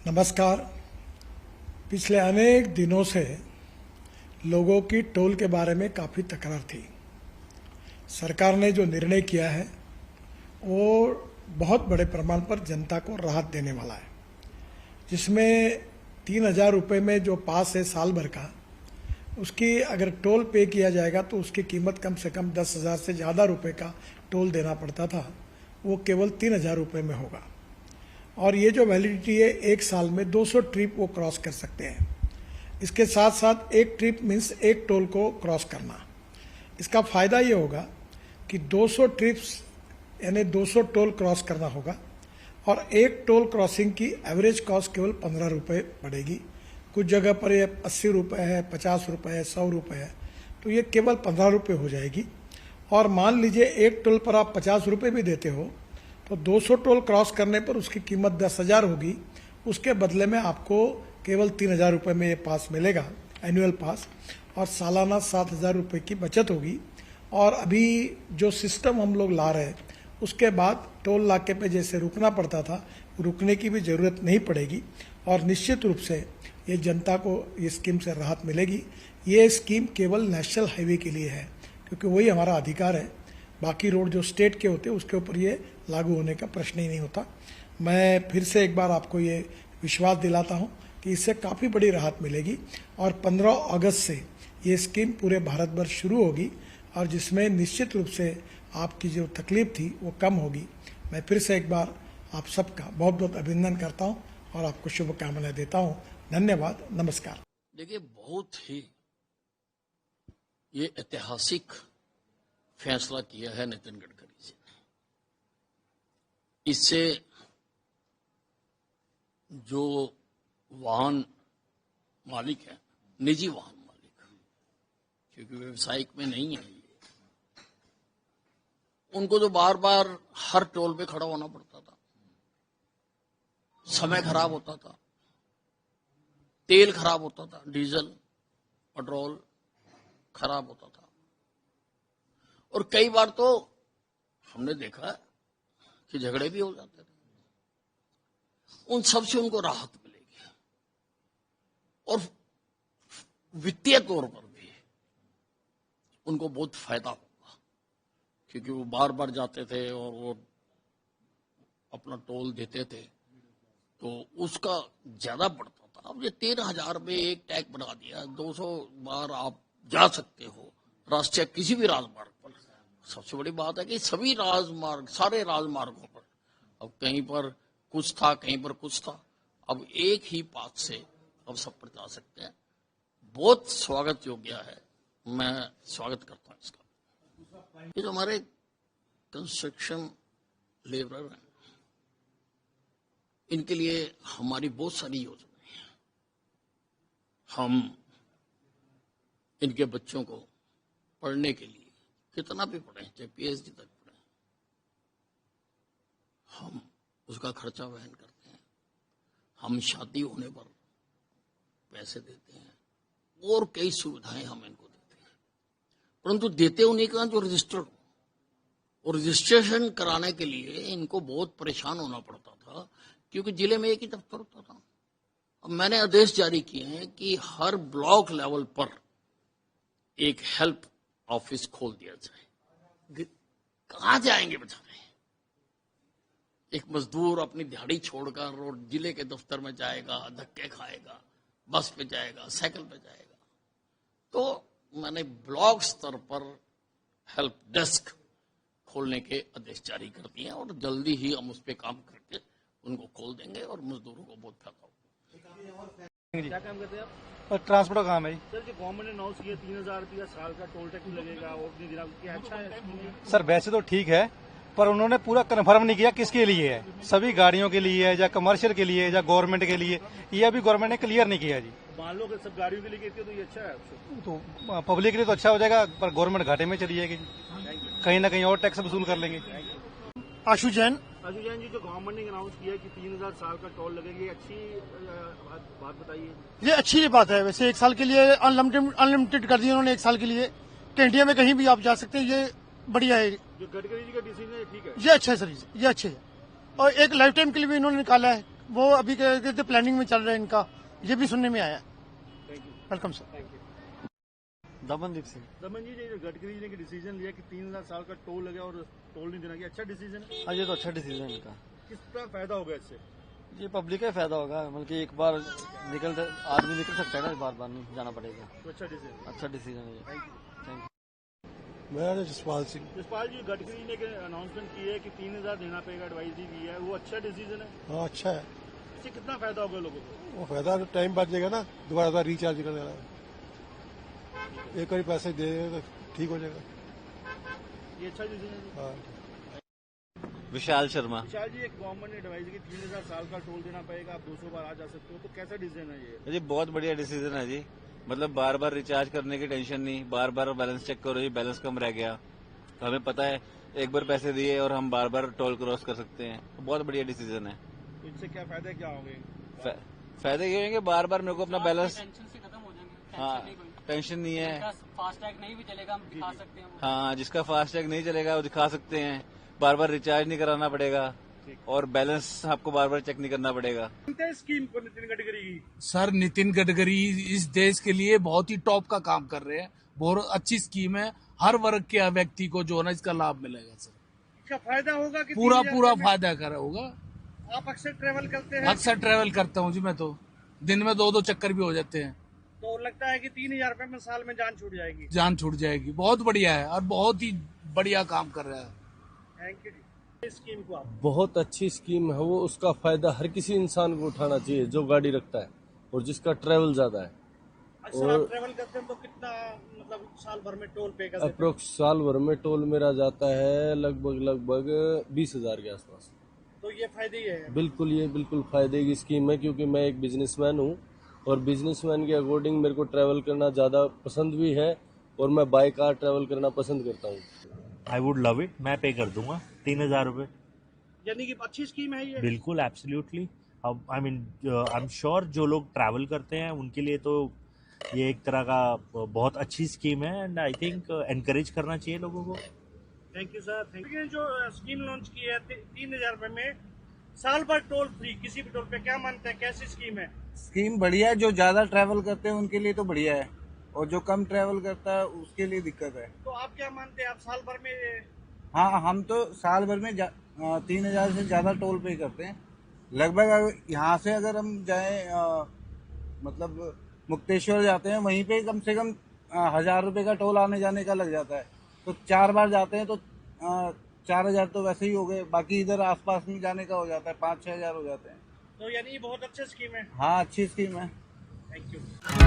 नमस्कार। पिछले अनेक दिनों से लोगों की टोल के बारे में काफ़ी तकरार थी। सरकार ने जो निर्णय किया है वो बहुत बड़े प्रमाण पर जनता को राहत देने वाला है, जिसमें 3,000 रुपये में जो पास है साल भर का, उसकी अगर टोल पे किया जाएगा तो उसकी कीमत कम से कम 10,000 से ज़्यादा रुपये का टोल देना पड़ता था, वो केवल 3,000 रुपये में होगा। और ये जो वैलिडिटी है, एक साल में 200 ट्रिप वो क्रॉस कर सकते हैं। इसके साथ साथ एक ट्रिप मीन्स एक टोल को क्रॉस करना। इसका फ़ायदा ये होगा कि 200 ट्रिप्स यानी 200 टोल क्रॉस करना होगा और एक टोल क्रॉसिंग की एवरेज कॉस्ट केवल 15 रुपये पड़ेगी। कुछ जगह पर ये 80 रुपये है, 50 रुपये है, 100 रुपये है, तो ये केवल 15 रुपये हो जाएगी। और मान लीजिए एक टोल पर आप 50 रुपये भी देते हो तो 200 टोल क्रॉस करने पर उसकी कीमत 10,000 होगी। उसके बदले में आपको केवल 3,000 रुपये में ये पास मिलेगा, एनुअल पास, और सालाना 7,000 रुपये की बचत होगी। और अभी जो सिस्टम हम लोग ला रहे हैं उसके बाद टोल नाके पे जैसे रुकना पड़ता था, रुकने की भी ज़रूरत नहीं पड़ेगी। और निश्चित रूप से ये जनता को ये स्कीम से राहत मिलेगी। ये स्कीम केवल नेशनल हाईवे के लिए है, क्योंकि वही हमारा अधिकार है। बाकी रोड जो स्टेट के होते हैं उसके ऊपर ये लागू होने का प्रश्न ही नहीं होता। मैं फिर से एक बार आपको ये विश्वास दिलाता हूँ कि इससे काफ़ी बड़ी राहत मिलेगी और 15 अगस्त से ये स्कीम पूरे भारत भर शुरू होगी और जिसमें निश्चित रूप से आपकी जो तकलीफ थी वो कम होगी। मैं फिर से एक बार आप सबका बहुत बहुत अभिनंदन करता हूँ और आपको शुभकामनाएं देता हूँ। धन्यवाद, नमस्कार। देखिए, बहुत ही ये ऐतिहासिक फैसला किया है नितिन गडकरी जी ने। इससे जो वाहन मालिक है, निजी वाहन मालिक, क्योंकि व्यवसायिक में नहीं है ये, उनको तो बार बार हर टोल पे खड़ा होना पड़ता था, समय खराब होता था, तेल खराब होता था, डीजल पेट्रोल खराब होता था, और कई बार तो हमने देखा कि झगड़े भी हो जाते थे। उन सब से उनको राहत मिलेगी और वित्तीय तौर पर भी उनको बहुत फायदा होगा, क्योंकि वो बार बार जाते थे और वो अपना टोल देते थे तो उसका ज्यादा पड़ता था। अब ये 13,000 में एक टैग बना दिया, 200 बार आप जा सकते हो राष्ट्रीय किसी भी राजमार्ग पर। सबसे बड़ी बात है कि सभी राजमार्ग, सारे राजमार्गों पर अब कहीं पर कुछ था, कहीं पर कुछ था, अब एक ही पाथ से अब सब पर जा सकते हैं। बहुत स्वागत योग्य है, मैं स्वागत करता हूं इसका। ये जो हमारे कंस्ट्रक्शन लेबर हैं, इनके लिए हमारी बहुत सारी योजनाएं हैं। हम इनके बच्चों को पढ़ने के लिए कितना भी पढ़े, चाहे PhD तक पढ़े, हम उसका खर्चा वहन करते हैं। हम शादी होने पर पैसे देते हैं और कई सुविधाएं हम इनको देते हैं, परंतु देते उन्हीं का जो रजिस्टर्ड हो। और रजिस्ट्रेशन कराने के लिए इनको बहुत परेशान होना पड़ता था, क्योंकि जिले में एक ही दफ्तर होता था। अब मैंने आदेश जारी किए हैं कि हर ब्लॉक लेवल पर एक हेल्प ऑफिस खोल दिया जाए। कहां जाएंगे बेचारे? एक मजदूर अपनी दिहाड़ी छोड़कर रोड जिले के दफ्तर में जाएगा, धक्के खाएगा, बस पे जाएगा, साइकिल पे जाएगा। तो मैंने ब्लॉक स्तर पर हेल्प डेस्क खोलने के आदेश जारी कर दिए हैं और जल्दी ही हम उस पर काम करके उनको खोल देंगे और मजदूरों को बहुत फायदा होगा। क्या काम करते हैं आप? और ट्रांसपोर्ट का काम है सर, जो गवर्नमेंट ने अनाउंस किया 3,000 रुपया साल का टोल टैक्स लगेगा और अपनी दिना, क्या अच्छा है? सर वैसे तो ठीक है, पर उन्होंने पूरा कन्फर्म नहीं किया किसके लिए है। सभी गाड़ियों के लिए है या कमर्शियल के लिए या गवर्नमेंट के लिए, ये अभी गवर्नमेंट ने क्लियर नहीं किया जी। मान लो कि सब गाड़ियों के लिए कहते तो ये अच्छा है आपसे, तो पब्लिक के लिए तो अच्छा हो जाएगा, पर गवर्नमेंट घाटे में चली जाएगी, कहीं ना कहीं और टैक्स वसूल कर लेंगे। आशु जैन जी, जो गवर्नमेंट ने अनाउंस किया कि 3,000 साल का टोल लगेगी, अच्छी बात बताइए। ये अच्छी बात है। वैसे एक साल के लिए अनलिमिटेड कर दिया उन्होंने, एक साल के लिए कि इंडिया में कहीं भी आप जा सकते हैं। ये बढ़िया है। जो गडकरी जी का डिसीजन है ठीक है, ये अच्छा है सर, ये अच्छे है। और एक लाइफ टाइम के लिए भी इन्होंने निकाला है, वो अभी के प्लानिंग में चल रहा है इनका, ये भी सुनने में आया। Thank you. Welcome sir. Thank you. Damandeep Singh. दमन जी, जो गडकरी जी ने डिसीजन लिया कि 3000 साल का टोल लगे और टोल नहीं देना, ये अच्छा डिसीजन है? हाँ, ये तो अच्छा डिसीजन है इनका। कितना फायदा होगा इससे? ये पब्लिक का फायदा होगा, मतलब कि एक बार आदमी निकल सकता है ना, बार बार नहीं जाना पड़ेगा। तो अच्छा डिसीजन। अच्छा डिसीजन है ये। Thank you. Thank you. मेरा नाम जसपाल सिंह। जसपाल जी, गडकरी ने अनाउंसमेंट की है कि 3000 देना पड़ेगा, एडवाइजरी दी है, वो अच्छा डिसीजन है? हाँ, अच्छा है। इससे कितना फायदा होगा लोगों को? वो फायदा तो टाइम बच जाएगा ना, दोबारा रिचार्ज कर देना। एक बार पैसे दे देगा तो ठीक हो जाएगा। ये अच्छा डिसीजन है। हाँ। विशाल शर्मा। विशाल जी, एक गवर्नमेंट ने एडवाइज की 3000 साल का टोल देना पड़ेगा, आप 200 बार आ जा सकते हो, तो कैसा डिसीजन है ये? जी बहुत बढ़िया डिसीजन है जी। मतलब बार बार रिचार्ज करने की टेंशन नहीं, बार बार बैलेंस चेक करो जी, बैलेंस कम रह गया तो हमें पता है एक बार पैसे दिए और हम बार बार टोल क्रॉस कर सकते हैं, तो बहुत बढ़िया डिसीजन है। तो इनसे क्या फायदे क्या होंगे? फायदे ये होंगे, बार बार मेरे को अपना बैलेंस, टेंशन से खत्म हो जाएंगे। हाँ टेंशन नहीं है। फास्टैग नहीं भी चलेगा, हम दिखा सकते हैं वो। हाँ, जिसका फास्टैग नहीं चलेगा वो दिखा सकते हैं, बार बार रिचार्ज नहीं कराना पड़ेगा और बैलेंस आपको बार बार चेक नहीं करना पड़ेगा। स्कीम को नितिन गडकरी की। सर, नितिन गडकरी इस देश के लिए बहुत ही टॉप का काम कर रहे हैं, बहुत अच्छी स्कीम है, हर वर्ग के व्यक्ति को जो है ना इसका लाभ मिलेगा सर। इसका फायदा होगा कि पूरा फायदा कर होगा। आप अक्सर ट्रेवल करते हैं? अक्सर ट्रेवल करता हूँ जी, मैं तो दिन में 2-2 चक्कर भी हो जाते हैं। तो लगता है कि 3000 रुपए में साल में जान छूट जाएगी? जान छूट जाएगी। बहुत बढ़िया है और बहुत ही बढ़िया काम कर रहा है। Thank you. इस स्कीम को आप बहुत अच्छी स्कीम है वो, उसका फायदा हर किसी इंसान को उठाना चाहिए जो गाड़ी रखता है और जिसका ट्रैवल ज्यादा है। अक्सर आप ट्रेवल करते हैं तो कितना मतलब साल भर में टोल पे करते हैं? अप्रोक्स साल भर में टोल मेरा जाता है लगभग 20,000 के आसपास। तो ये फायदे ही है? बिल्कुल, ये बिल्कुल फायदे की स्कीम है, क्योंकि मैं एक बिजनेसमैन हूँ और बिजनेसमैन के अकॉर्डिंग मेरे को ट्रैवल करना ज्यादा पसंद भी है और मैं बाय कार ट्रैवल करना पसंद करता हूँ। आई वुड लव इट, मैं पे कर दूंगा 3000 रुपये। यानी कि अच्छी स्कीम है ये? बिल्कुल, absolutely. I mean I am sure जो लोग ट्रैवल करते हैं उनके लिए तो ये एक तरह का बहुत अच्छी स्कीम है एंड आई थिंक एनकरेज करना चाहिए लोगों को। Thank you sir. Thank you. जो स्कीम लॉन्च की है 3000 रुपए में साल भर टोल फ्री किसी भी टोल पे, क्या मानते हैं कैसी स्कीम है? स्कीम बढ़िया है, जो ज्यादा ट्रैवल करते हैं उनके लिए तो बढ़िया है और जो कम ट्रैवल करता है उसके लिए दिक्कत है। तो आप क्या मानते हैं, आप साल भर में? हाँ, हम तो साल भर में 3000 से ज्यादा टोल पे करते हैं लगभग। यहाँ से अगर हम जाए मतलब मुक्तेश्वर जाते हैं, वहीं पे कम से कम 1000 रुपए का टोल आने जाने का लग जाता है, तो 4 बार जाते हैं तो 4000 तो वैसे ही हो गए, बाकी इधर आसपास में जाने का हो जाता है 5-6 हजार हो जाते हैं। तो यानी बहुत अच्छी स्कीम है? हाँ, अच्छी स्कीम है। Thank you.